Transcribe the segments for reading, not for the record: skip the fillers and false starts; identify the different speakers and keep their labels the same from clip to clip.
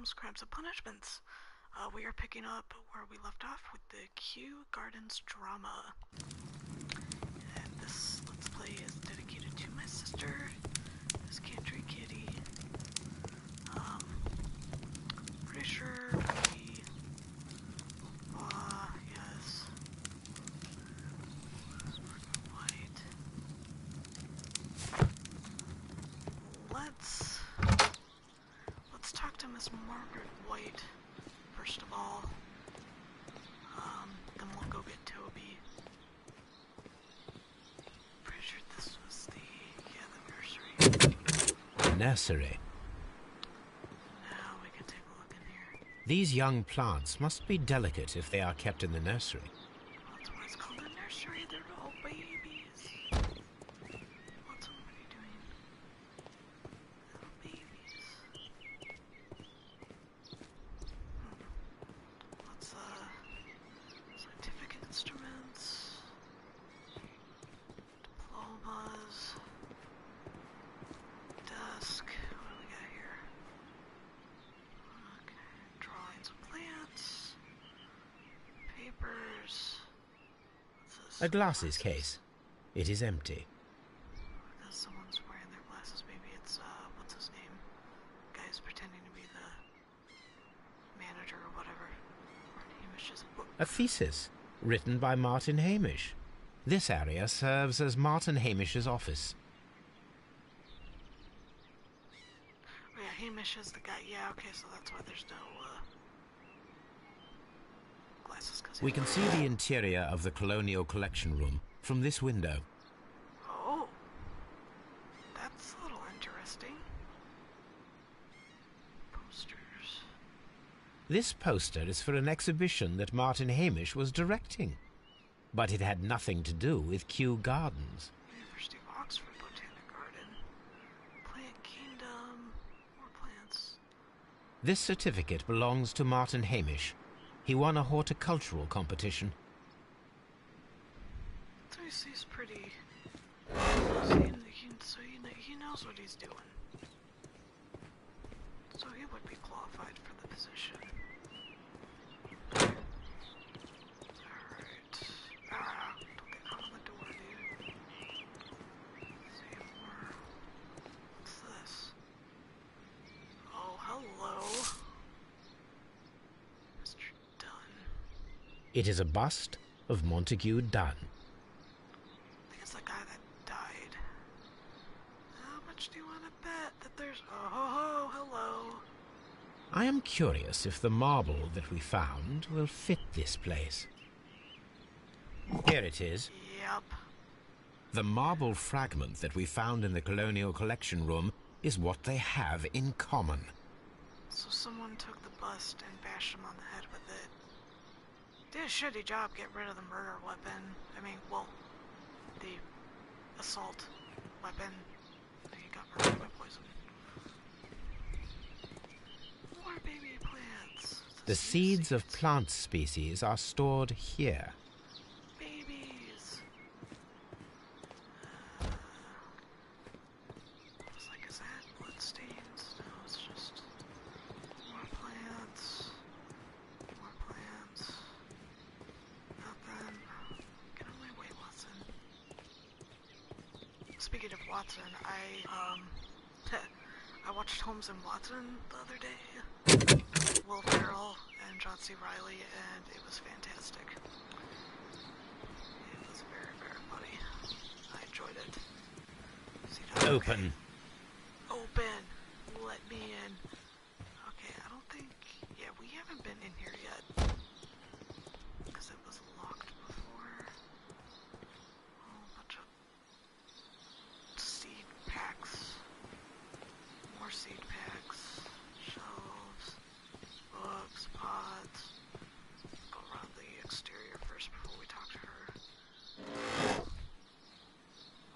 Speaker 1: Holmes, Crimes and Punishments. We are picking up where we left off with the Kew Gardens drama. And this Let's Play is dedicated to my sister, MissKanjriKitty. Pretty sure we... yes. White. Let's talk to Miss Margaret White, first of all. Then we'll go get Toby. Pretty sure this was the nursery.
Speaker 2: Nursery.
Speaker 1: Now we can take a look in here.
Speaker 2: These young plants must be delicate if they are kept in the nursery.
Speaker 1: That's why it's called a nursery. They're all babies. What's somebody doing? Little babies. What's scientific instruments, diplomas, desk. What do we got here? Okay, drawings of plants, papers. What's this?
Speaker 2: A glasses case. It is empty.
Speaker 1: Because someone's wearing their glasses. Maybe it's what's his name? Guy's pretending to be the manager or whatever. Hamish's book.
Speaker 2: A thesis, written by Martin Hamish. This area serves as Martin Hamish's office.
Speaker 1: Oh yeah, Hamish is the guy. Yeah, okay, so that's why there's no glasses.
Speaker 2: We can see the interior of the Colonial Collection Room from this window.
Speaker 1: Oh, that's a little interesting. Posters.
Speaker 2: This poster is for an exhibition that Martin Hamish was directing. But it had nothing to do with Kew Gardens.
Speaker 1: University of Oxford Botanic Garden. Plant Kingdom. More plants.
Speaker 2: This certificate belongs to Martin Hamish. He won a horticultural competition.
Speaker 1: So he's pretty... he knows what he's doing. So he would be qualified for the position. Alright. Don't get caught on the door, dude. See more. What's this? Oh, hello. Mr. Dunn.
Speaker 2: It is a bust of Montague Dunn.
Speaker 1: I think it's the guy that died. How much do you want to bet that there's... Oh, hello.
Speaker 2: I am curious if the marble that we found will fit this place. Here it is.
Speaker 1: Yep.
Speaker 2: The marble fragment that we found in the Colonial Collection Room is what they have in common.
Speaker 1: So someone took the bust and bashed him on the head with it. Did a shitty job getting rid of the murder weapon. I mean, well, the assault weapon. He got murdered by poison. More baby plants.
Speaker 2: The seeds of plant species are stored here.
Speaker 1: Babies. Looks like, is that bloodstains? No, it's just more plants. More plants. Nothing. Get on my way, Watson. Speaking of Watson, I watched Holmes and Watson the other day. Will Ferrell and John C. Reilly, and it was fantastic. It was very, very funny. I enjoyed it. See that?
Speaker 2: Open.
Speaker 1: Okay. Open. Let me in. Okay, I don't think... Yeah, we haven't been in here yet. Because it was locked before. A whole bunch of seed packs. More seed packs. Shelves. Books. Pods. Go around the exterior first before we talk to her.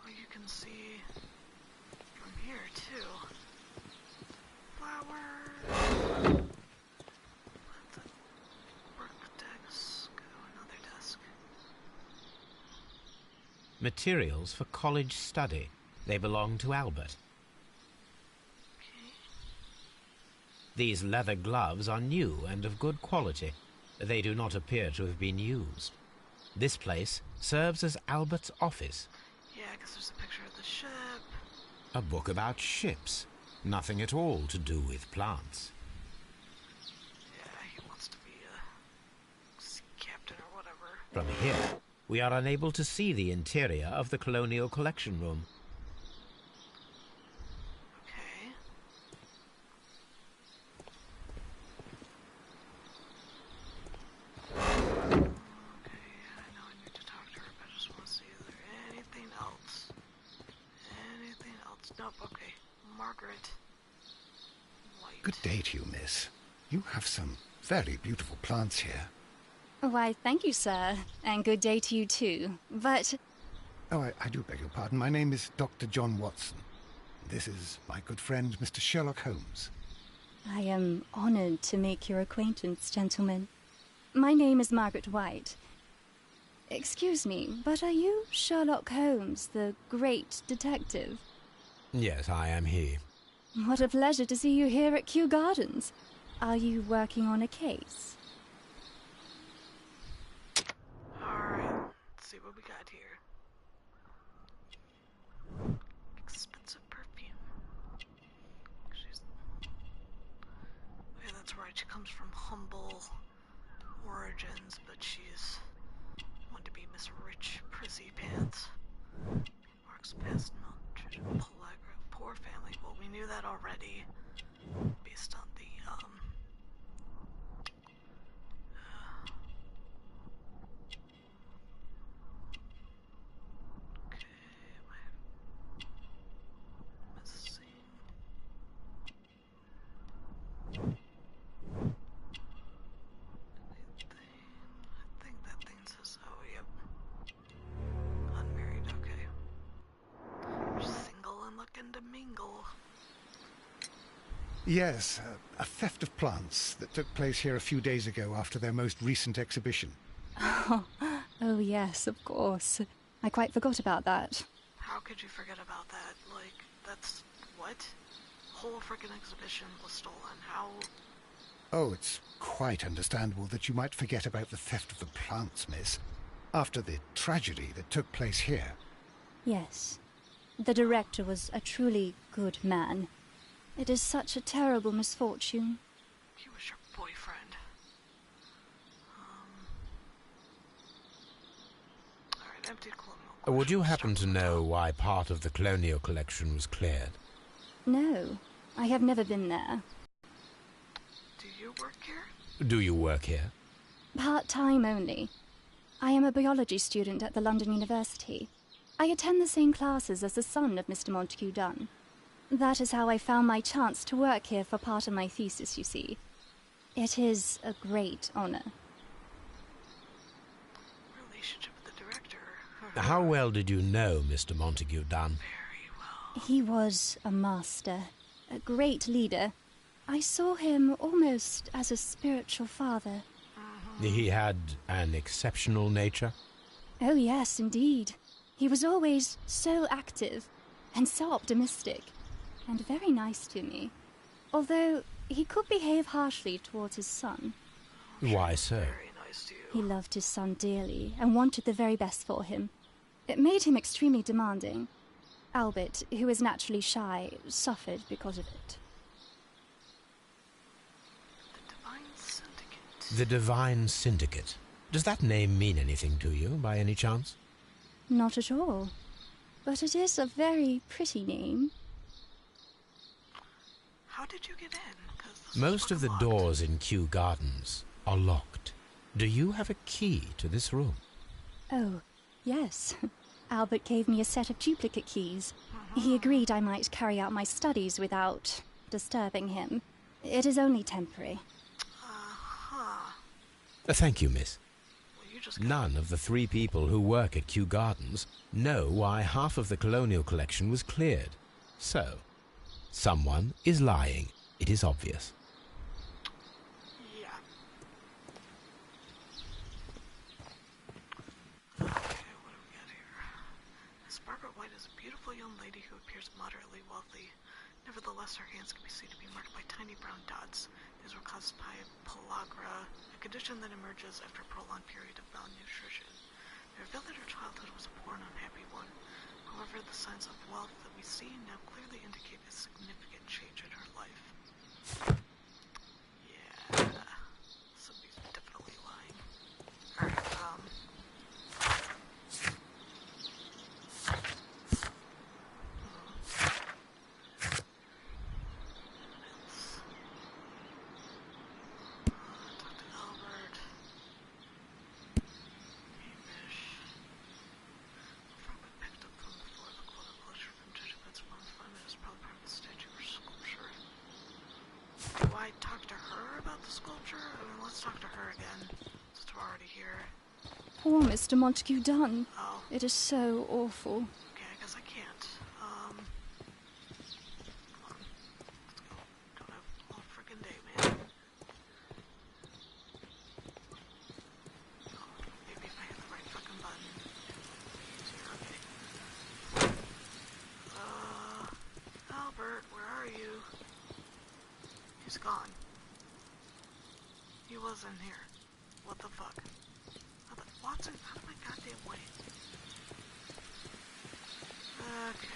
Speaker 1: Well, you can see from here too. Flowers. Let the work desk go. Another desk.
Speaker 2: Materials for college study. They belong to Albert.
Speaker 1: Okay.
Speaker 2: These leather gloves are new and of good quality. They do not appear to have been used. This place serves as Albert's office.
Speaker 1: Yeah, because there's a picture of the ship.
Speaker 2: A book about ships. Nothing at all to do with plants.
Speaker 1: Yeah, he wants to be a sea captain or whatever.
Speaker 2: From here, we are unable to see the interior of the Colonial Collection Room.
Speaker 1: Okay. Okay, I know I need to talk to her, but I just want to see is there anything else? Anything else? Nope, okay. Margaret White.
Speaker 3: Good day to you, miss. You have some very beautiful plants here.
Speaker 4: Why, thank you, sir. And good day to you, too. But...
Speaker 3: Oh, I do beg your pardon. My name is Dr. John Watson. This is my good friend, Mr. Sherlock Holmes.
Speaker 4: I am honored to make your acquaintance, gentlemen. My name is Margaret White. Excuse me, but are you Sherlock Holmes, the great detective?
Speaker 2: Yes, I am he.
Speaker 4: What a pleasure to see you here at Kew Gardens. Are you working on a case?
Speaker 1: Alright, let's see what we got here. Expensive perfume. She's... Yeah, that's right, she comes from humble origins, but she's wanted to be Miss Rich Prissy Pants. Mark's past malnutrition, poor family. Well, we knew that already, based on the, okay, missing. I think that thing says, oh, yep. Unmarried, okay. Single and looking to mingle.
Speaker 3: Yes, a theft of plants that took place here a few days ago after their most recent exhibition.
Speaker 4: Oh, yes, of course. I quite forgot about that.
Speaker 1: How could you forget about that? Like, that's... what? Whole frickin' exhibition was stolen. How...
Speaker 3: Oh, it's quite understandable that you might forget about the theft of the plants, miss, after the tragedy that took place here.
Speaker 4: Yes. The director was a truly good man. It is such a terrible misfortune.
Speaker 1: He was your boyfriend. Alright, empty colonial.
Speaker 2: Would you happen to know why part of the Colonial Collection was cleared?
Speaker 4: No, I have never been there.
Speaker 1: Do you work here?
Speaker 2: Do you work here?
Speaker 4: Part-time only. I am a biology student at the London University. I attend the same classes as the son of Mr. Montague Dunn. That is how I found my chance to work here for part of my thesis, you see. It is a great honor.
Speaker 1: Relationship with the director.
Speaker 2: How well did you know Mr. Montague Dunn?
Speaker 1: Very well.
Speaker 4: He was a master, a great leader. I saw him almost as a spiritual father.
Speaker 2: He had an exceptional nature?
Speaker 4: Oh yes, indeed. He was always so active and so optimistic. And very nice to me, although he could behave harshly towards his son.
Speaker 2: Why so?
Speaker 1: Very nice to you.
Speaker 4: He loved his son dearly and wanted the very best for him. It made him extremely demanding. Albert, who is naturally shy, suffered because of it.
Speaker 1: The Divine Syndicate.
Speaker 2: The Divine Syndicate. Does that name mean anything to you, by any chance?
Speaker 4: Not at all. But it is a very pretty name.
Speaker 1: How did you get in? 'Cause this is
Speaker 2: Most of the
Speaker 1: fucking locked.
Speaker 2: doors in Kew Gardens are locked. Do you have a key to this room?
Speaker 4: Oh, yes. Albert gave me a set of duplicate keys. He agreed I might carry out my studies without disturbing him. It is only temporary.
Speaker 1: Uh-huh.
Speaker 2: Thank you, miss.
Speaker 1: Well, you just got...
Speaker 2: None of the 3 people who work at Kew Gardens know why half of the Colonial Collection was cleared. So, someone is lying. It is obvious.
Speaker 1: Yeah. Okay, what do we got here? Miss Margaret White is a beautiful young lady who appears moderately wealthy. Nevertheless, her hands can be seen to be marked by tiny brown dots. These were caused by pellagra, a condition that emerges after a prolonged period of malnutrition. They revealed that her childhood was a poor and unhappy one. However, the signs of wealth that we see now clearly indicate a significant change in her life. Yeah, somebody's definitely lying. Alright,
Speaker 4: Poor Mr. Montague Dunn.
Speaker 1: oh,
Speaker 4: It is so awful.
Speaker 1: okay, I guess I can't. Come on. Let's go. Don't have all frickin' day, man. Oh, maybe if I hit the right fucking button. Okay. Albert, where are you? He's gone. He was in here. What the fuck? Watson, out of my goddamn way. Okay.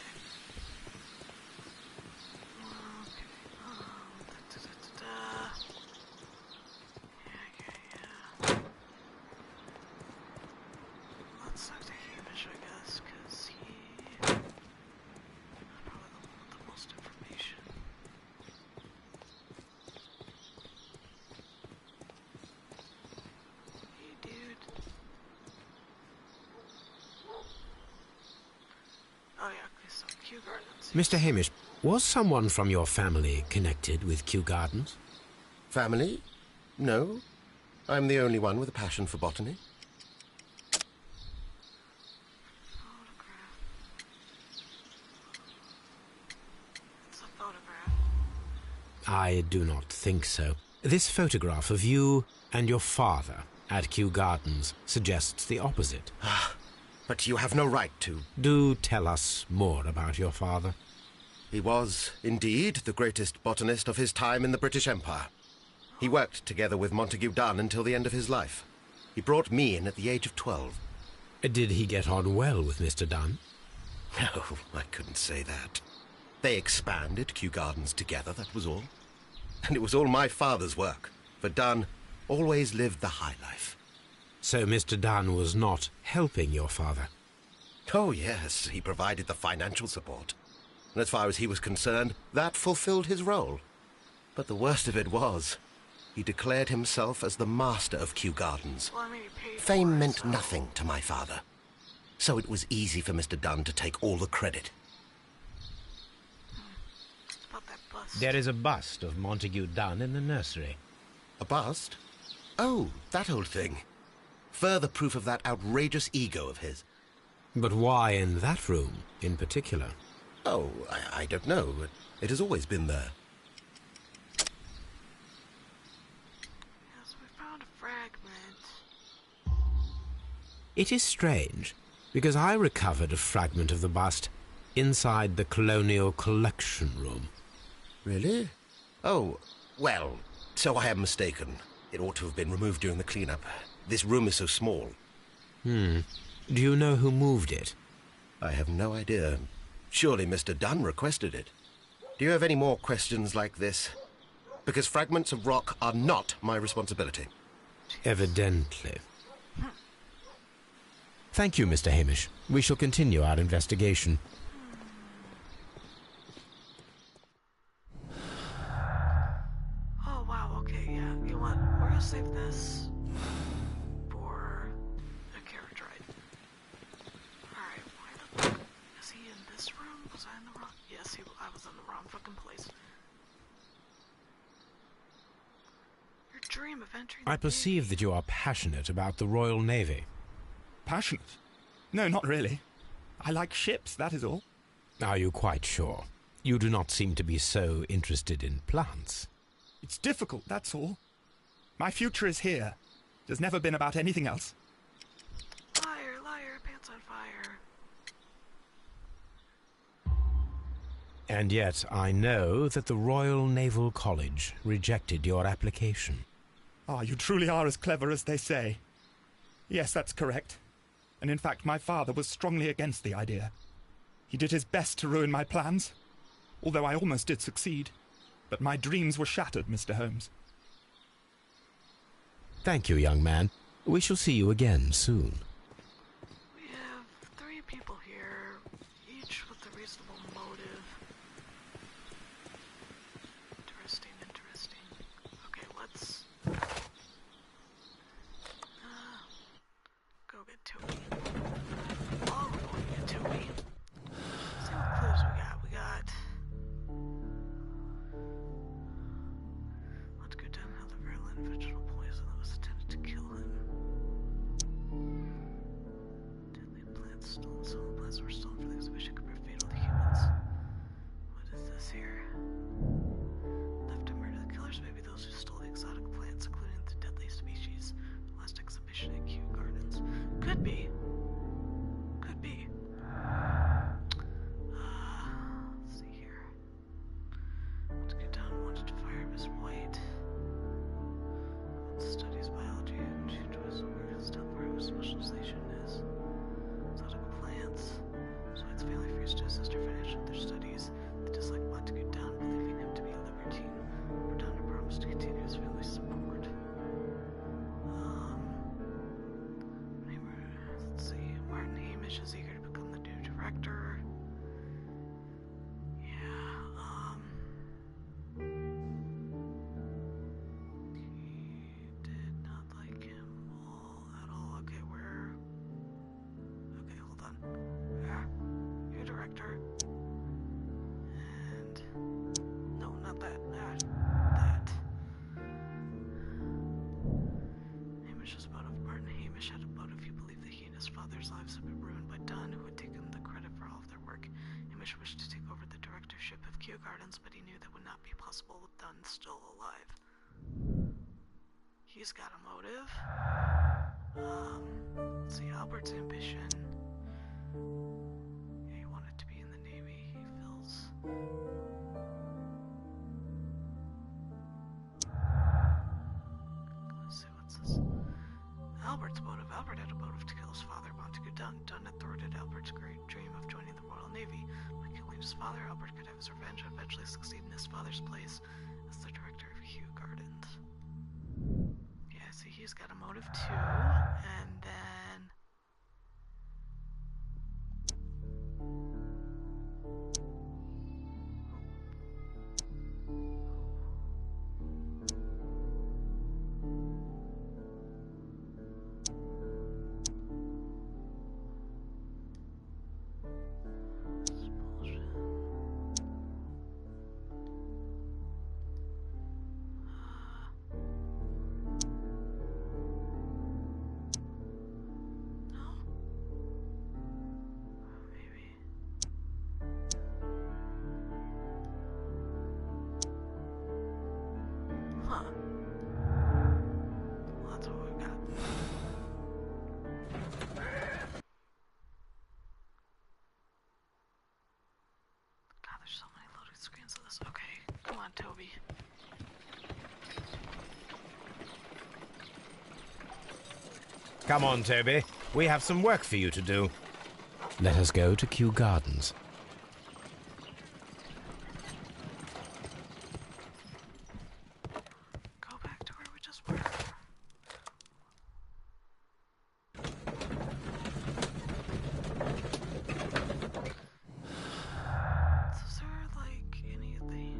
Speaker 1: Yeah. Let's talk to Hamish, I guess, because he probably the one with the most information. Hey, dude. Oh yeah, okay, so Kew Gardens.
Speaker 2: Mr. Hamish, was someone from your family connected with Kew Gardens?
Speaker 5: Family? No. I'm the only one with a passion for botany.
Speaker 1: Photograph. It's a photograph.
Speaker 2: I do not think so. This photograph of you and your father at Kew Gardens suggests the opposite.
Speaker 5: But you have no right to.
Speaker 2: Do tell us more about your father.
Speaker 5: He was, indeed, the greatest botanist of his time in the British Empire. He worked together with Montague Dunn until the end of his life. He brought me in at the age of 12.
Speaker 2: Did he get on well with Mr. Dunn?
Speaker 5: No, I couldn't say that. They expanded Kew Gardens together, that was all. And it was all my father's work, for Dunn always lived the high life.
Speaker 2: So Mr. Dunn was not helping your father?
Speaker 5: Oh, yes, he provided the financial support. And as far as he was concerned, that fulfilled his role. But the worst of it was, he declared himself as the master of Kew Gardens.
Speaker 1: Well, I mean, he paid for
Speaker 5: Fame
Speaker 1: it,
Speaker 5: meant
Speaker 1: so-
Speaker 5: nothing to my father. So it was easy for Mr. Dunn to take all the credit.
Speaker 1: It's about that bust.
Speaker 2: There is a bust of Montague Dunn in the nursery.
Speaker 5: A bust? Oh, that old thing. Further proof of that outrageous ego of his.
Speaker 2: But why in that room in particular?
Speaker 5: Oh, I don't know, but it has always been there.
Speaker 1: Yes, we found a fragment.
Speaker 2: It is strange, because I recovered a fragment of the bust inside the Colonial Collection Room.
Speaker 5: Really? Oh, well, so I am mistaken. It ought to have been removed during the cleanup. This room is so small.
Speaker 2: Do you know who moved it?
Speaker 5: I have no idea. Surely Mr. Dunn requested it. Do you have any more questions like this? Because fragments of rock are not my responsibility.
Speaker 2: Evidently. Thank you, Mr. Hamish. We shall continue our investigation.
Speaker 1: Oh, wow, okay, yeah. You know what? We're gonna save this for a character ride. Alright, why the fuck? Is he in this room? Was I in the wrong? Yes, I was in the wrong fucking place. Your dream of entering
Speaker 2: I
Speaker 1: the
Speaker 2: perceive
Speaker 1: Navy.
Speaker 2: that you are passionate about the Royal Navy.
Speaker 6: Passionate? No, not really. I like ships, that is all.
Speaker 2: Are you quite sure? You do not seem to be so interested in plants.
Speaker 6: It's difficult, that's all. My future is here. It has never been about anything else.
Speaker 1: Liar, liar, pants on fire.
Speaker 2: And yet I know that the Royal Naval College rejected your application.
Speaker 6: Ah, you truly are as clever as they say. Yes, that's correct. And in fact, my father was strongly against the idea. He did his best to ruin my plans, although I almost did succeed. But my dreams were shattered, Mr. Holmes.
Speaker 2: Thank you, young man. We shall see you again soon.
Speaker 1: We have 3 people here, each with a reasonable motive. Interesting, interesting. Okay, let's go get Toby. Oh, we're going to get Toby. Let's see what clues we got. We got... Let's go down how the virulent vegetable poison that was intended to kill him. Deadly plants stolen. Some of the plants that were stolen for the exhibition could prove fatal to humans. What is this here? Left to murder the killers may be those who stole the exotic plants, including the deadly species. Last exhibition at Kew Gardens. Could be. Could be. Let's see here. Let's get down. Wanted to fire Miss White. Studies biology and she enjoys the work as stuff where her specialization is exotic plants. So its family refused to assist her financially with their studies. They disliked Montague Dunn, believing him to be a libertine. Dunn promised to continue his family's support. Let's see. Martin Hamish is eager to become the new director. He did not like him at all. Okay, okay, hold on. New director. And... No, not that. That. Hamish was motive. Martin Hamish had a motive. He believed that he and his father's lives had been ruined by Dunn, who had taken the credit for all of their work. Hamish wished to take over the directorship of Kew Gardens, but he knew that would not be possible with Dunn still alive. He's got a motive. Let's see, Albert's ambition. Yeah, he wanted to be in the Navy. He feels... Let's see, what's this? Albert's motive. Albert had a motive to kill his father, Montague Dunn. Dunn had thwarted Albert's great dream of joining the Royal Navy. By killing his father, Albert could have his revenge and eventually succeed in his father's place as the director of Kew Gardens. Yeah, see, he's got a motive too, and then... That's what we got. God, there's so many loading screens of this. Okay, come on, Toby.
Speaker 2: Come on, Toby. We have some work for you to do. Let us go to Kew Gardens.
Speaker 1: Go back to where we just were. Is there, like, anything...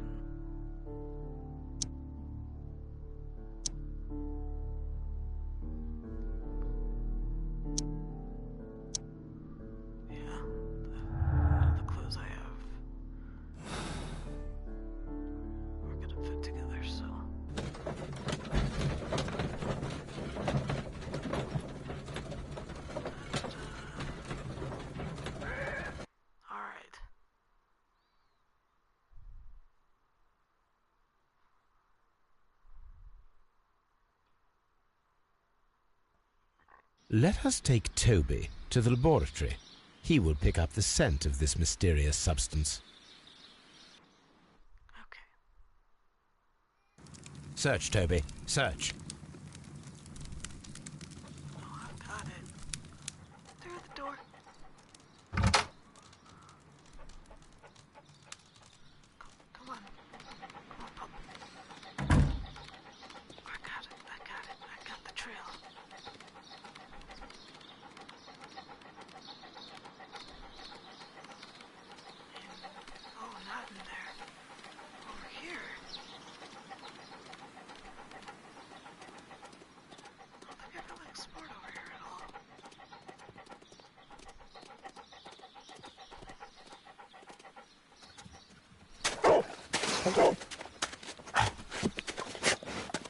Speaker 1: Yeah, none of the clues I have are gonna fit together, so... Alright.
Speaker 2: Let us take Toby to the laboratory. He will pick up the scent of this mysterious substance. Search, Toby. Search.
Speaker 1: Oh, I've got it. Through the door. Come on. Come on, pup. I got it. I got it. I got the trail. Oh, not in there. Over here. I don't think I've really explored over here at all.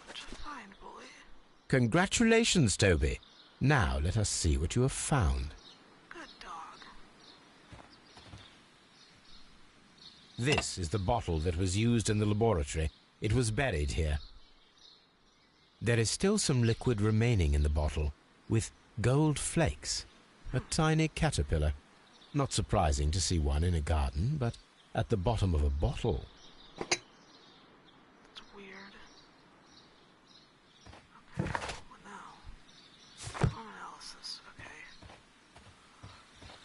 Speaker 1: What'd you find, boy?
Speaker 2: Congratulations, Toby. Now let us see what you have found.
Speaker 1: Good dog.
Speaker 2: This is the bottle that was used in the laboratory. It was buried here. There is still some liquid remaining in the bottle, with gold flakes. A tiny caterpillar. Not surprising to see one in a garden, but at the bottom of a bottle.
Speaker 1: That's weird. Okay, what now? Home analysis, okay.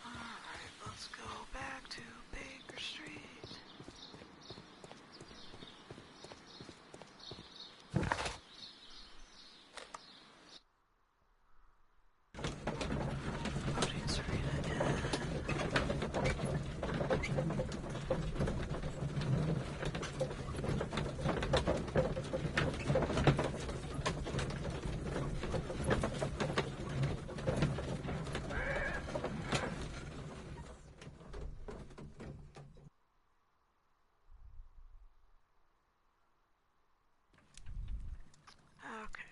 Speaker 1: Alright, let's go back to Baker Street. Protein Serena again. Okay.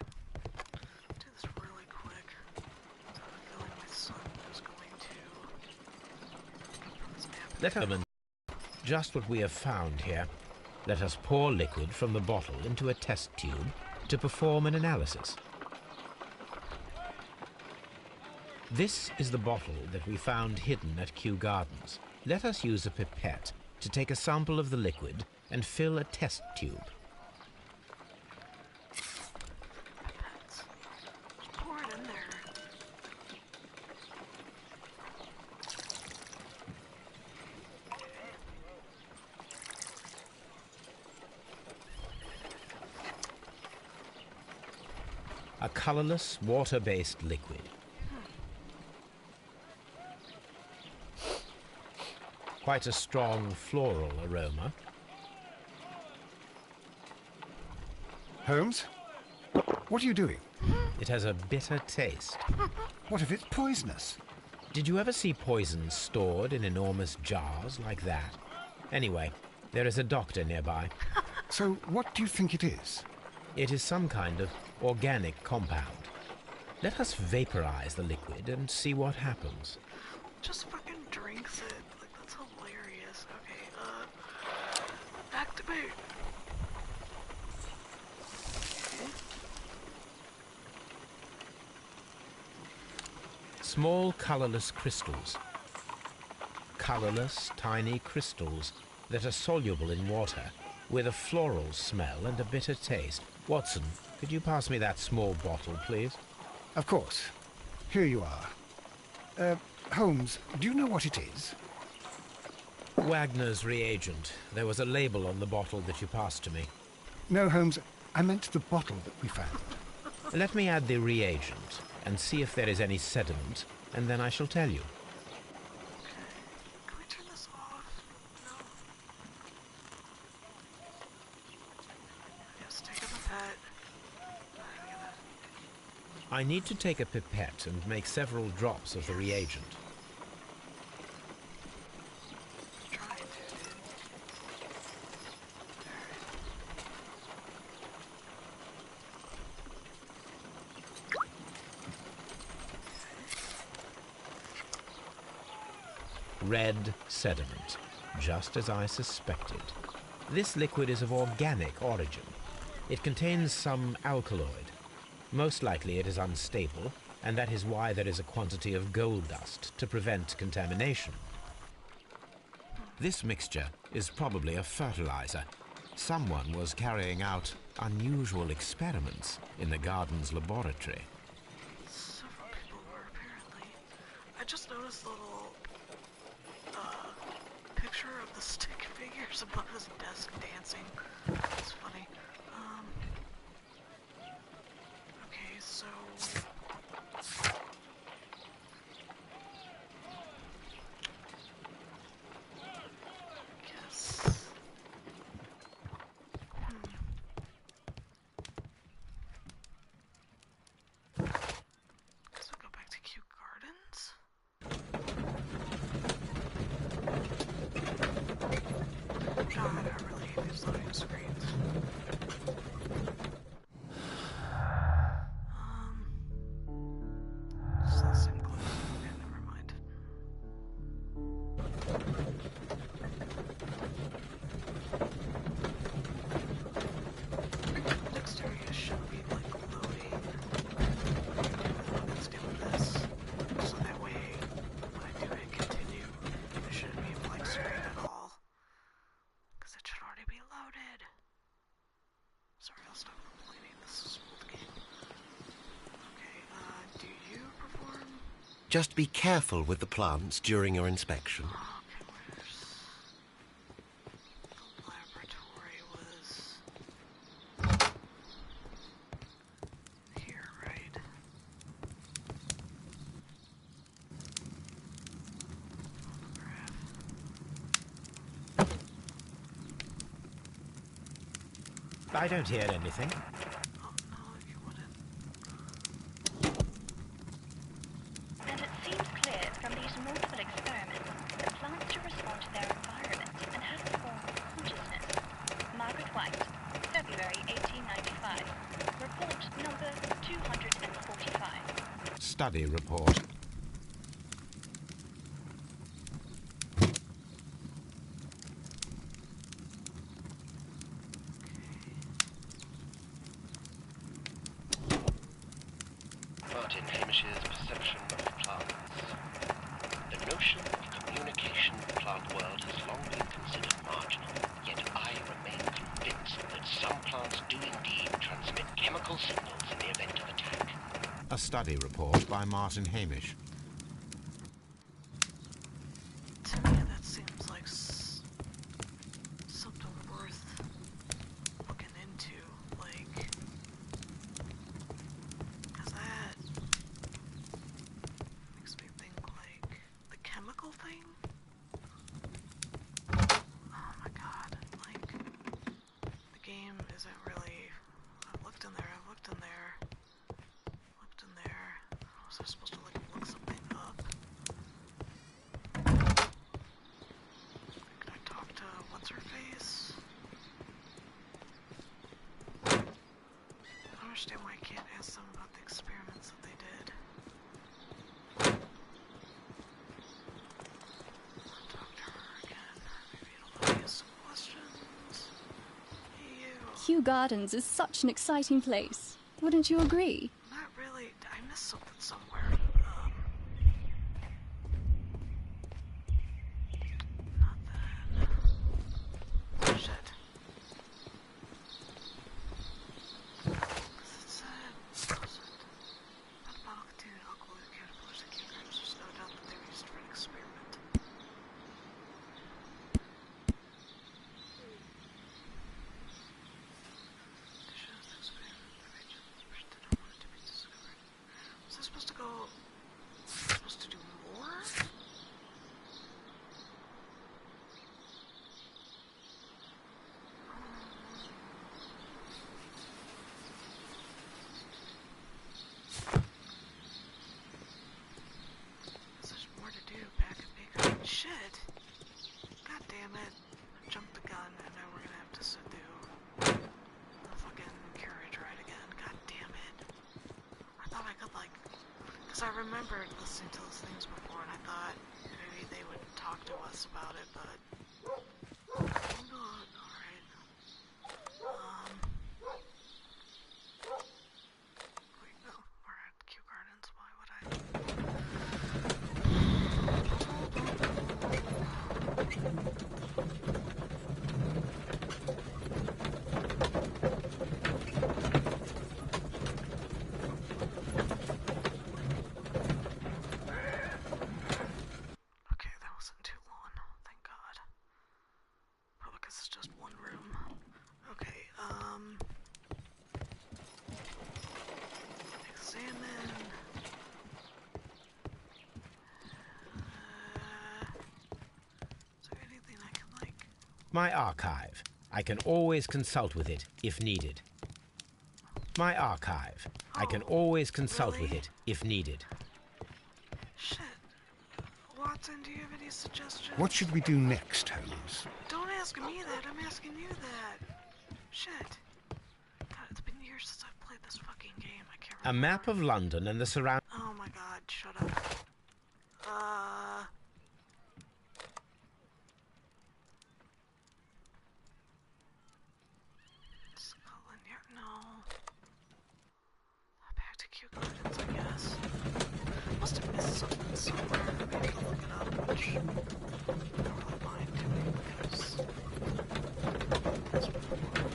Speaker 1: Do this really quick. I have a feeling my son is going to from his map.
Speaker 2: Just what we have found here. Let us pour liquid from the bottle into a test tube to perform an analysis. This is the bottle that we found hidden at Kew Gardens. Let us use a pipette to take a sample of the liquid and fill a test tube.
Speaker 1: Pipettes. Just pour it in there.
Speaker 2: A colorless, water-based liquid. Quite a strong floral aroma.
Speaker 3: Holmes? What are you doing?
Speaker 2: It has a bitter taste.
Speaker 3: What if it's poisonous?
Speaker 2: Did you ever see poison stored in enormous jars like that? Anyway, there is a doctor nearby.
Speaker 3: So what do you think it is?
Speaker 2: It is some kind of organic compound. Let us vaporize the liquid and see what happens.
Speaker 1: Just fucking drinks it. Like, that's hilarious. Okay, activate.
Speaker 2: Small colorless crystals. Colorless, tiny crystals that are soluble in water with a floral smell and a bitter taste. Watson, could you pass me that small bottle, please?
Speaker 3: Of course. Here you are. Holmes, do you know what it is?
Speaker 2: Wagner's reagent. There was a label on the bottle that you passed to me.
Speaker 3: No, Holmes, I meant the bottle that we found.
Speaker 2: Let me add the reagent and see if there is any sediment, and then I shall tell you.
Speaker 1: Can we turn this off? No. Yes, take a pipette.
Speaker 2: I need to take a pipette and make several drops of the reagent.
Speaker 1: Trying to, dude.
Speaker 2: Red sediment, just as I suspected. This liquid is of organic origin. It contains some alkaloid. Most likely it is unstable, and that is why there is a quantity of gold dust to prevent contamination. This mixture is probably a fertilizer. Someone was carrying out unusual experiments in the garden's laboratory.
Speaker 1: Several people were, apparently. I just noticed the little picture of the stick figures above his desk dancing. It's funny. Okay, so... Guess we'll go back to Kew Gardens. God, I really hate these loading screens. It's the same clothes. Okay, never mind. Next area should be like loading. Let's deal with this. So that way, when I do hit continue, it shouldn't be a blank screen at all. Because it should already be loaded. Sorry, I'll stop complaining. This is old game. Okay, do you perform?
Speaker 5: Just be careful with the plants during your inspection.
Speaker 1: Okay, where's... The laboratory was... here, right? Photograph.
Speaker 2: I don't hear anything.
Speaker 1: Oh, no, you wouldn't.
Speaker 7: And it seems clear from these multiple experiments that plants do respond to their environment and have a form of consciousness. Margaret White, February 1895. Report number 245.
Speaker 2: Study report.
Speaker 5: Martin Hamish's perception of plants. The notion of communication in the plant world has long been considered marginal, yet I remain convinced that some plants do indeed transmit chemical signals in the event of attack.
Speaker 2: A study report by Martin Hamish.
Speaker 1: To me, that seems like something worth looking into, like, because that makes me think, like, the chemical thing? Oh my god, like, the game isn't really, I've looked in there, was I supposed to, like, look something up? Can I talk to what's-her-face? I don't understand why I can't ask them about the experiments that they did. I'll talk to her again. Maybe it'll let me ask some questions. Hey, you.
Speaker 4: Kew Gardens is such an exciting place. Wouldn't you agree?
Speaker 1: Not really. I missed something somewhere. Not that. Shit. 'Cause it said, what was it? That bottle contained alcohol caterpillars and cucumbers. There's no doubt that they were used for an experiment. Was I supposed to go? Supposed to do more? There's more to do back at Baker. Shit! God damn it! I jumped the gun, and now we're gonna have to do the fucking carriage ride again. God damn it! I thought I could, like, because I remembered listening to those things before, and I thought maybe they would talk to us about it, but hold on. All right. Wait, no, we're at Kew Gardens. Why would I?
Speaker 2: My archive. I can always consult with it if needed. My archive. I can always consult with it if needed.
Speaker 1: Shit. Watson, do you have any suggestions?
Speaker 3: What should we do next, Holmes?
Speaker 1: Don't ask me that. I'm asking you that. Shit. God, it's been years since I've played this fucking game. I can't remember.
Speaker 2: A map of London and the surrounding...
Speaker 1: Oh my god, shut up. Scotland Yard, no. Back to Kew Gardens, I guess. Must have missed something somewhere. Maybe I'll look it up, which I don't really mind doing because that's what I want.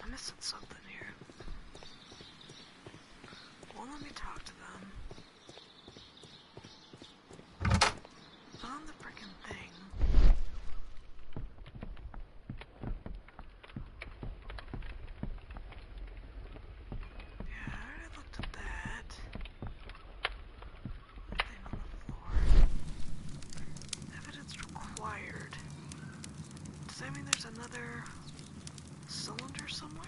Speaker 1: I'm missing something here. Well, let me talk to them. On the frickin' thing. Yeah, I already looked at that. Thing on the floor. Evidence required. Does that mean there's another cylinder somewhere?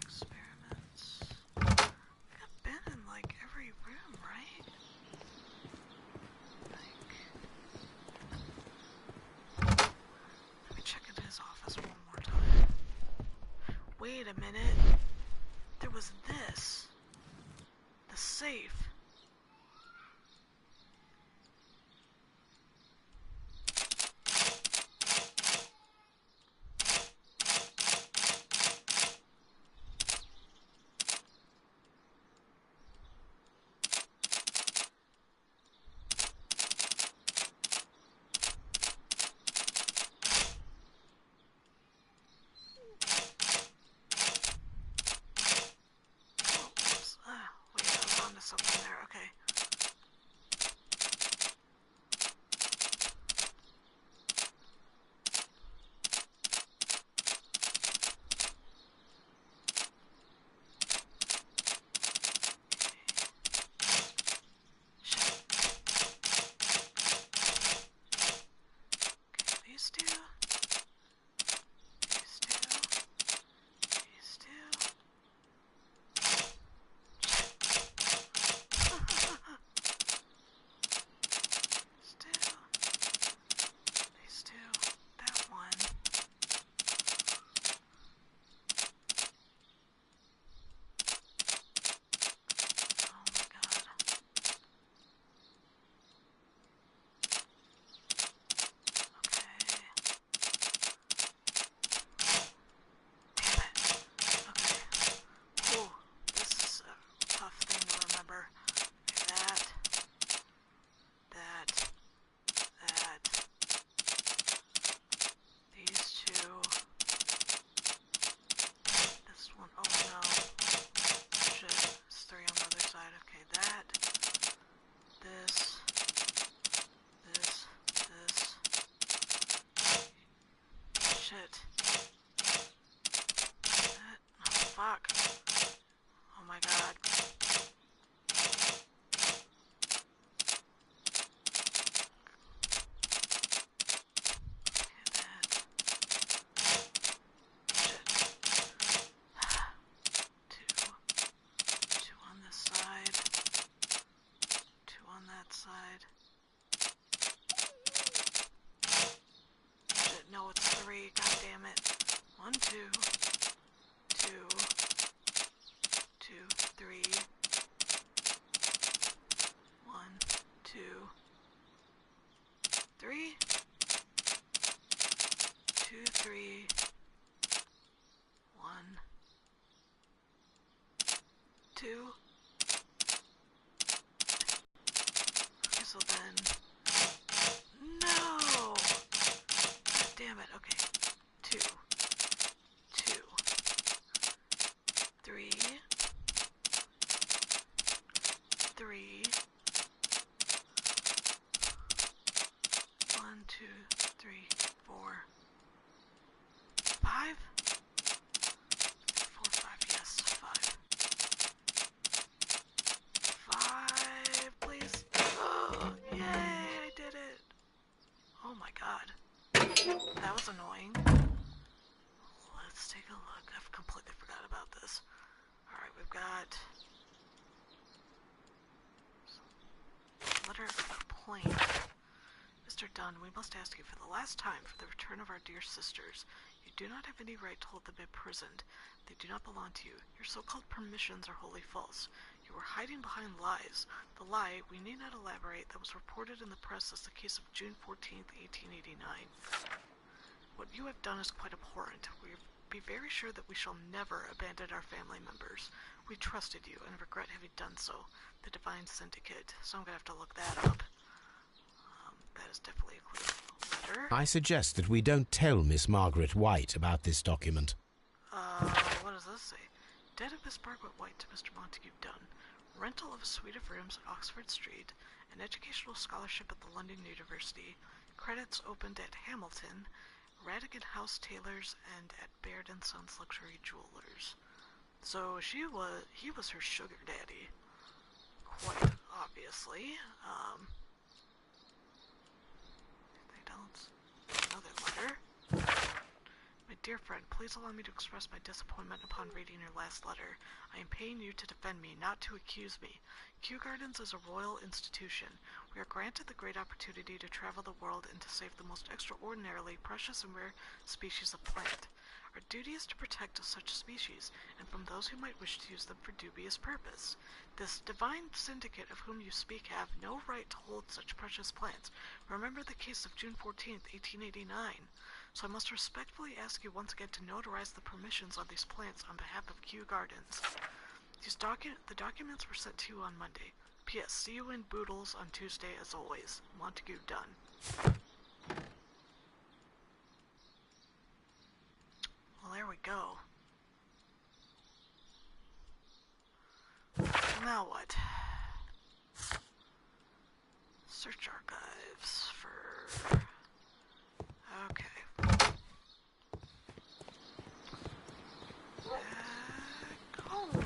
Speaker 1: Experiments. I've been in like every room, right? Let me check into his office one more time. Wait a minute. There was this. The safe. Wait, I was onto something there. Okay. Shit. Okay, these two. These two. These two. Still. These two. That one. Oh my god. Okay. Damn it. Okay. Ooh, this is a tough thing to remember. That. These two. This one. Oh no. Shit. It's three on the other side. Okay, that. This. Shit. That. Oh, fuck. Oh my god. Two on this side, two on that side. Shit, no, it's three, god damn it. 1, 2, 2, 2, 3. 1, 2, 3. 2, 3. 1, 2. 2, 2, 3, 3, 1, 2, 3, 4, 5, 4, 5, yes, 5. 5, please. Oh, yay, I did it. Oh my god. That was annoying. Let's take a look. I've completely forgot about this. Alright, we've got letter of complaint. Mr. Dunn, we must ask you for the last time for the return of our dear sisters. You do not have any right to hold them imprisoned. They do not belong to you. Your so-called permissions are wholly false. You were hiding behind lies. The lie, we need not elaborate, that was reported in the press as the case of June 14th, 1889. What you have done is quite abhorrent. Be very sure that we shall never abandon our family members. We trusted you and regret having done so. The Divine Syndicate. So I'm going to have to look that up. That is definitely a clear letter.
Speaker 2: I suggest that we don't tell Miss Margaret White about this document.
Speaker 1: What does this say? Debt of Miss Margaret White to Mr. Montague Dunn. Rental of a suite of rooms at Oxford Street. An educational scholarship at the London University. Credits opened at Hamilton. Radigan House Tailors and at Baird & Sons Luxury Jewelers. So he was her sugar daddy. Quite obviously. Anything else? Another letter. My dear friend, please allow me to express my disappointment upon reading your last letter. I am paying you to defend me, not to accuse me. Kew Gardens is a royal institution. We are granted the great opportunity to travel the world and to save the most extraordinarily precious and rare species of plant. Our duty is to protect such species, and from those who might wish to use them for dubious purpose. This divine syndicate of whom you speak have no right to hold such precious plants. Remember the case of June 14th, 1889. So I must respectfully ask you once again to notarize the permissions on these plants on behalf of Kew Gardens. The documents were sent to you on Monday. P.S. See you in Boodles on Tuesday as always. Montague Dunn. Well, there we go. Now what? Search archives for... Okay. Home.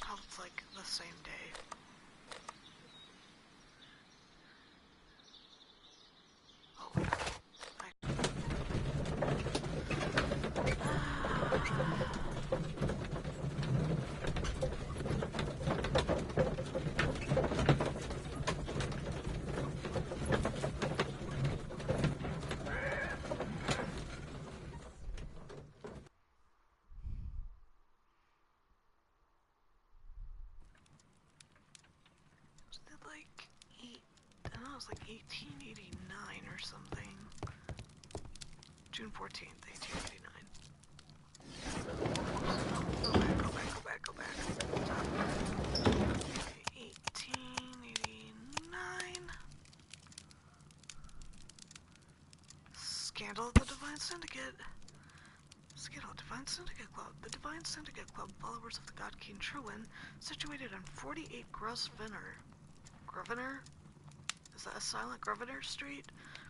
Speaker 1: Oh, it's like the same day. Oh, wait. It was like 1889 or something. June 14th, 1889. Go back. Stop. 1889. Scandal of the Divine Syndicate. Scandal of Divine Syndicate Club. The Divine Syndicate Club, followers of the God King Truin, situated on 48 Grosvenor. Is that a silent Grosvenor Street?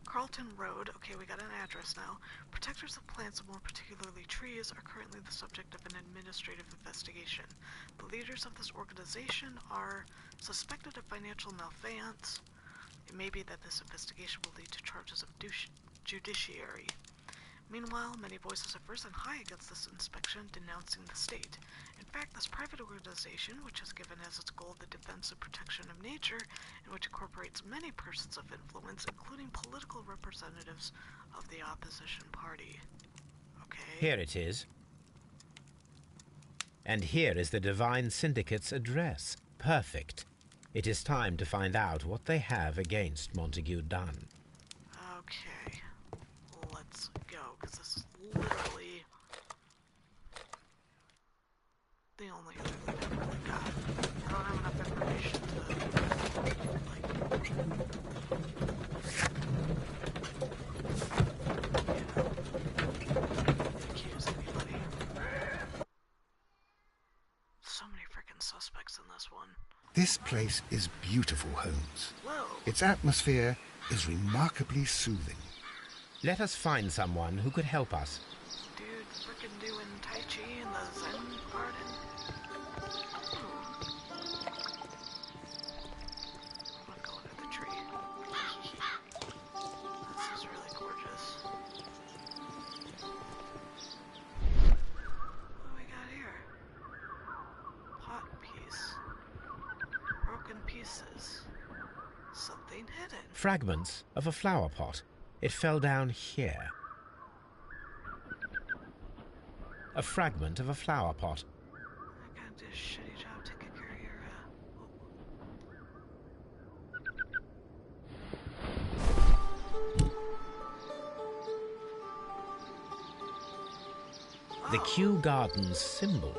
Speaker 1: Carlton Road. Okay, we got an address now. Protectors of plants, and more particularly trees, are currently the subject of an administrative investigation. The leaders of this organization are suspected of financial malfeasance. It may be that this investigation will lead to charges of judiciary. Meanwhile, many voices have risen high against this inspection, denouncing the state. In fact, this private organization, which has given as its goal the defense and protection of nature, and which incorporates many persons of influence, including political representatives of the opposition party. Okay.
Speaker 2: Here it is. And here is the Divine Syndicate's address. Perfect. It is time to find out what they have against Montague Dunn.
Speaker 1: Okay. Let's go, because this is literally the only other thing I've really got. I don't have enough information to, like, you know.
Speaker 3: This place is beautiful, Holmes.
Speaker 1: Whoa.
Speaker 3: Its atmosphere is remarkably soothing.
Speaker 2: Let us find someone who could help us.
Speaker 1: Dude, frickin' doing Tai Chi in the Zen garden. I'm gonna go under the tree. This is really gorgeous. What do we got here? Pot piece. Broken pieces. Something hidden.
Speaker 2: Fragments of a flower pot. It fell down here. A fragment of a flower pot.
Speaker 1: I gotta do a shitty job taking care of your,
Speaker 2: The Kew Gardens symbol.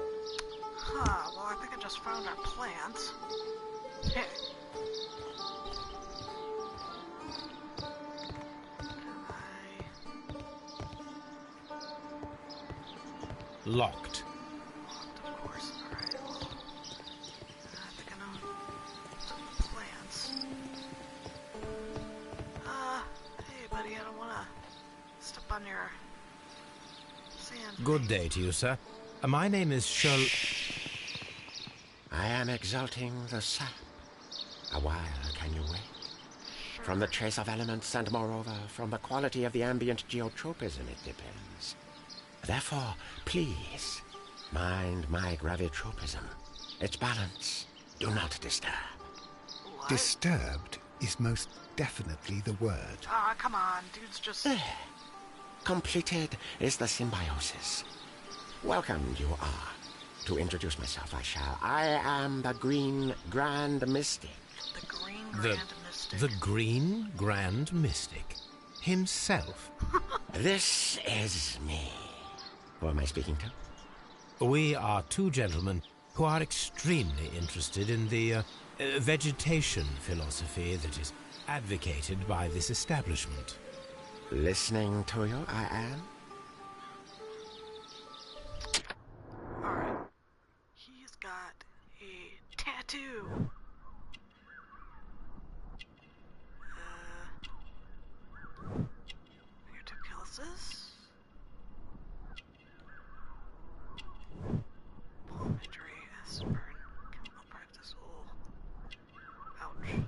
Speaker 1: Huh, well I think I just found our plants. Hey.
Speaker 2: Locked.
Speaker 1: Locked, of course. Alright, well, I think I know some of the plants. Hey buddy, I don't wanna step on your sand.
Speaker 2: Good day to you, sir. My name is Sherlock...
Speaker 5: I am exalting the sap. A while can you wait?
Speaker 1: Sure.
Speaker 5: From the trace of elements and moreover from the quality of the ambient geotropism it depends. Therefore, please, mind my gravitropism. Its balance. Do not disturb.
Speaker 1: What?
Speaker 3: Disturbed is most definitely the word.
Speaker 1: Ah, come on, dude's just...
Speaker 5: There. Completed is the symbiosis. Welcome you are. To introduce myself, I shall. I am the Green Grand Mystic.
Speaker 1: The Green Grand Mystic.
Speaker 2: The Green Grand Mystic. Himself.
Speaker 5: This is me. Who am I speaking to?
Speaker 2: We are two gentlemen who are extremely interested in the vegetation philosophy that is advocated by this establishment.
Speaker 5: Listening to you, I am.
Speaker 1: Alright. He's got a tattoo. Fingertip calluses. Palm injury, acid burn, chemical practice. Oh. Ouch. Okay.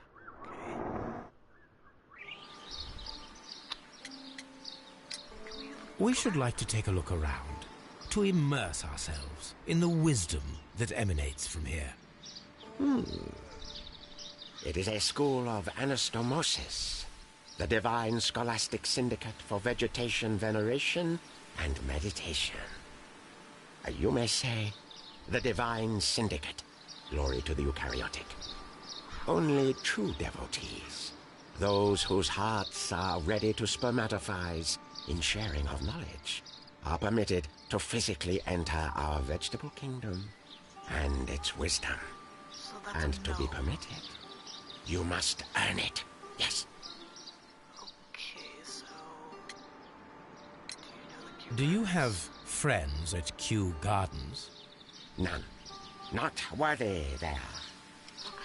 Speaker 2: We should like to take a look around, to immerse ourselves in the wisdom that emanates from here.
Speaker 5: It is a school of anastomosis, the divine scholastic syndicate for vegetation veneration and meditation. You may say, the divine syndicate, glory to the eukaryotic. Only true devotees, those whose hearts are ready to spermatophize in sharing of knowledge, are permitted to physically enter our vegetable kingdom and its wisdom.
Speaker 1: So that's
Speaker 5: And
Speaker 1: a
Speaker 5: to
Speaker 1: no.
Speaker 5: be permitted, you must earn it. Yes.
Speaker 1: Okay, so... Do you know the Q
Speaker 2: Do you
Speaker 1: Gardens?
Speaker 2: have friends at Kew Gardens?
Speaker 5: None. Not worthy there.
Speaker 1: Okay.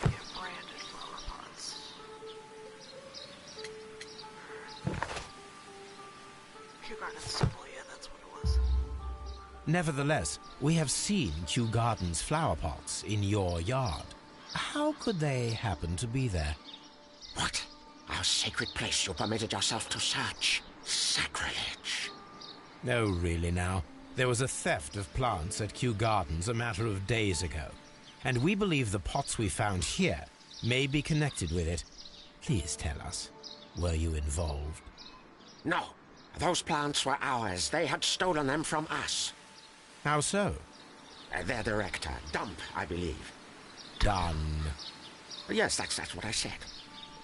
Speaker 1: Yeah, branded flower pots. Kew Gardens symbol, yeah, that's what it was.
Speaker 2: Nevertheless, we have seen Kew Gardens flower pots in your yard. How could they happen to be there?
Speaker 5: What? Our sacred place you permitted yourself to search? Sacrilege.
Speaker 2: No, really now. There was a theft of plants at Kew Gardens a matter of days ago, and we believe the pots we found here may be connected with it. Please tell us, were you involved?
Speaker 5: No. Those plants were ours. They had stolen them from us.
Speaker 2: How so?
Speaker 5: Their director, Dump, I believe.
Speaker 2: Done.
Speaker 5: Yes, that's what I said.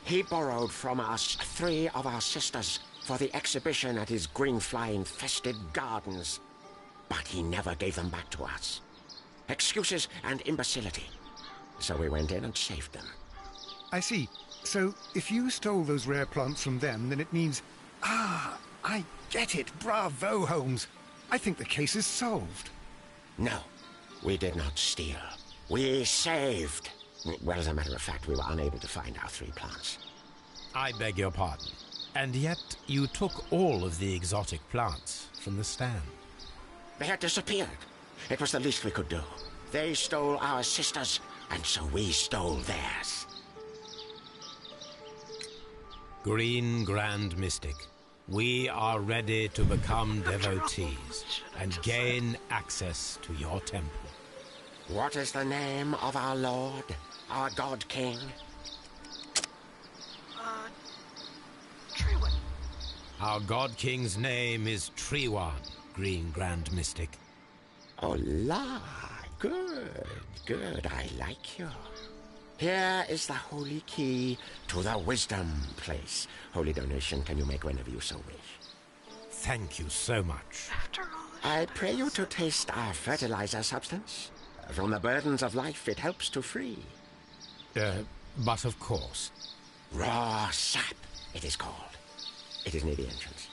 Speaker 5: He borrowed from us 3 of our sisters for the exhibition at his green-fly-infested gardens. But he never gave them back to us. Excuses and imbecility.
Speaker 8: So we went in and saved them.
Speaker 3: I see. So, if you stole those rare plants from them, then it means... Ah, I get it. Bravo, Holmes. I think the case is solved.
Speaker 8: No, we did not steal. We saved. Well, as a matter of fact, we were unable to find our 3 plants.
Speaker 2: I beg your pardon. And yet you took all of the exotic plants from the stand.
Speaker 8: They had disappeared. It was the least we could do. They stole our sisters, and so we stole theirs.
Speaker 2: Green Grand Mystic, we are ready to become devotees and gain access to your temple.
Speaker 8: What is the name of our Lord, our God King?
Speaker 1: Treewood.
Speaker 2: Our God King's name is Treewan, Green Grand Mystic.
Speaker 8: Oh, la! Good, good. I like you. Here is the holy key to the wisdom place. Holy donation can you make whenever you so wish.
Speaker 2: Thank you so much.
Speaker 1: After all this
Speaker 8: I
Speaker 1: shit
Speaker 8: pray you to
Speaker 1: said.
Speaker 8: taste our fertilizer substance. From the burdens of life it helps to free.
Speaker 2: But of course.
Speaker 8: Raw sap, it is called. It is near the entrance.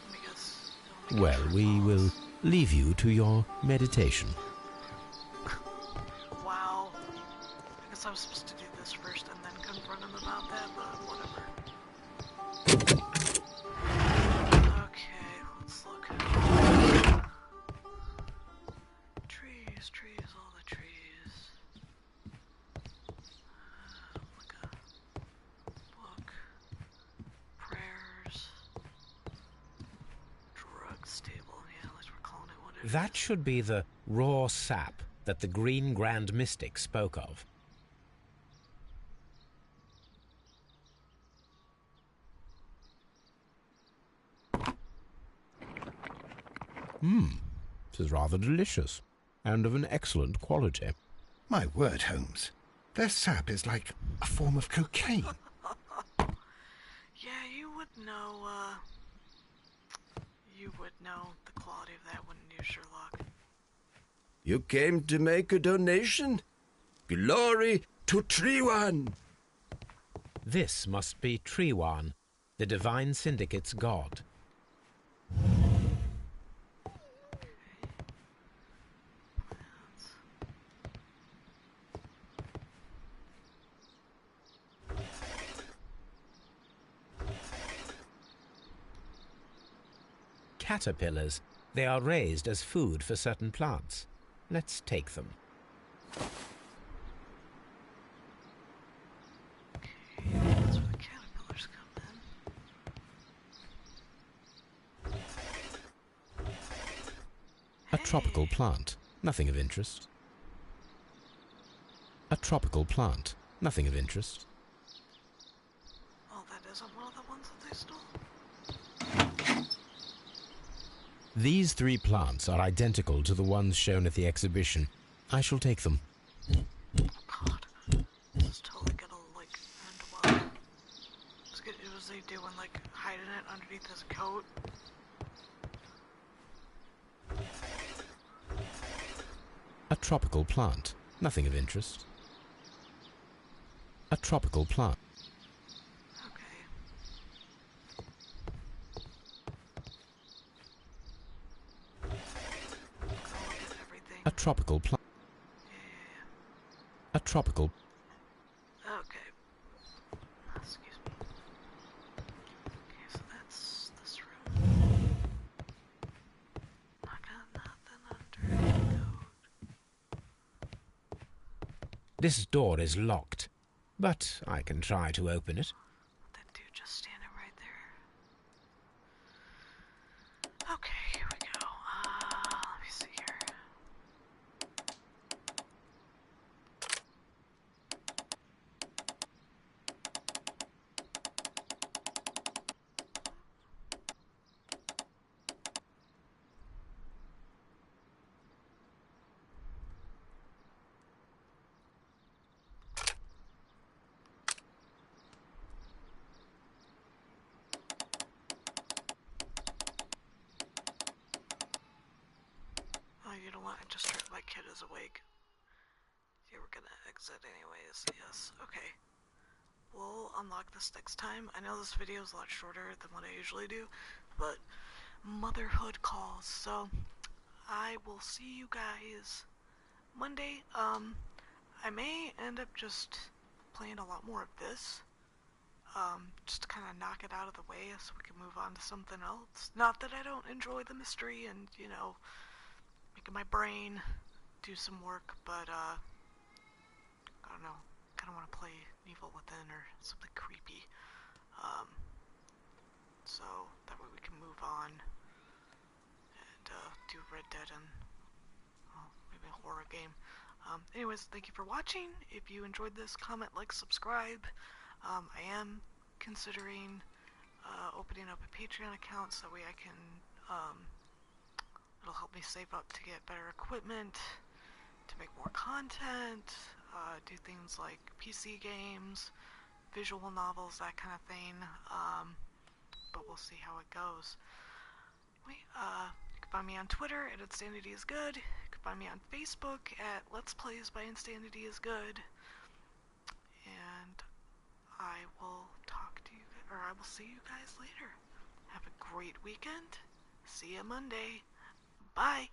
Speaker 1: Let me guess.
Speaker 2: Well, we will leave you to your meditation.
Speaker 1: Wow. I guess I was supposed to do this first and then confront him about that, but whatever. Okay, let's look. Trees, trees, all the trees. Look a book. Prayers. Drugs table. Yeah, at least we're calling it what it is.
Speaker 2: That should be the raw sap that the Green Grand Mystic spoke of. This is rather delicious, and of an excellent quality.
Speaker 3: My word, Holmes. Their sap is like a form of cocaine.
Speaker 1: Yeah, you would know, the quality of that, wouldn't you, Sherlock?
Speaker 9: You came to make a donation? Glory to Treewan!
Speaker 2: This must be Treewan, the Divine Syndicate's god. Caterpillars. They are raised as food for certain plants. Let's take them.
Speaker 1: Okay, that's where the caterpillars come in.
Speaker 2: A tropical plant. Nothing of interest. A tropical plant. Nothing of interest.
Speaker 1: Oh, that isn't one of the ones that they stole?
Speaker 2: These 3 plants are identical to the ones shown at the exhibition. I shall take them.
Speaker 1: God. This is totally gonna, end well. Let's get, what was he doing, hiding it underneath his coat?
Speaker 2: A tropical plant. Nothing of interest. A tropical plant.
Speaker 1: Okay. Go look at everything.
Speaker 2: A tropical plant.
Speaker 1: Yeah.
Speaker 2: A tropical.
Speaker 1: Okay. Excuse me. Okay, so that's this room. I got nothing under the coat.
Speaker 2: This door is locked, but I can try to open it.
Speaker 1: That dude just standing right there. Okay, here we go. Let me see here. Oh, you know what? I just heard my kid is awake. Yeah, we're gonna exit anyways. Yes, okay. We'll unlock this next time. I know this video is a lot shorter than what I usually do, but motherhood calls. So I will see you guys Monday. I may end up just playing a lot more of this. Just to kind of knock it out of the way so we can move on to something else. Not that I don't enjoy the mystery and, you know, making my brain do some work, but, I don't know, kind of want to play Evil Within or something creepy. So that way we can move on and, do Red Dead and, well, maybe a horror game. Anyways, thank you for watching. If you enjoyed this, comment, like, subscribe. I am considering opening up a Patreon account so that way I can, it'll help me save up to get better equipment, to make more content, do things like PC games, visual novels, that kind of thing, but we'll see how it goes. Anyway, you can find me on Twitter at insanityizgood. You can find me on Facebook at Let's Plays by insanityizgood. And I will talk to you, or I will see you guys later. Have a great weekend. See you Monday. Bye.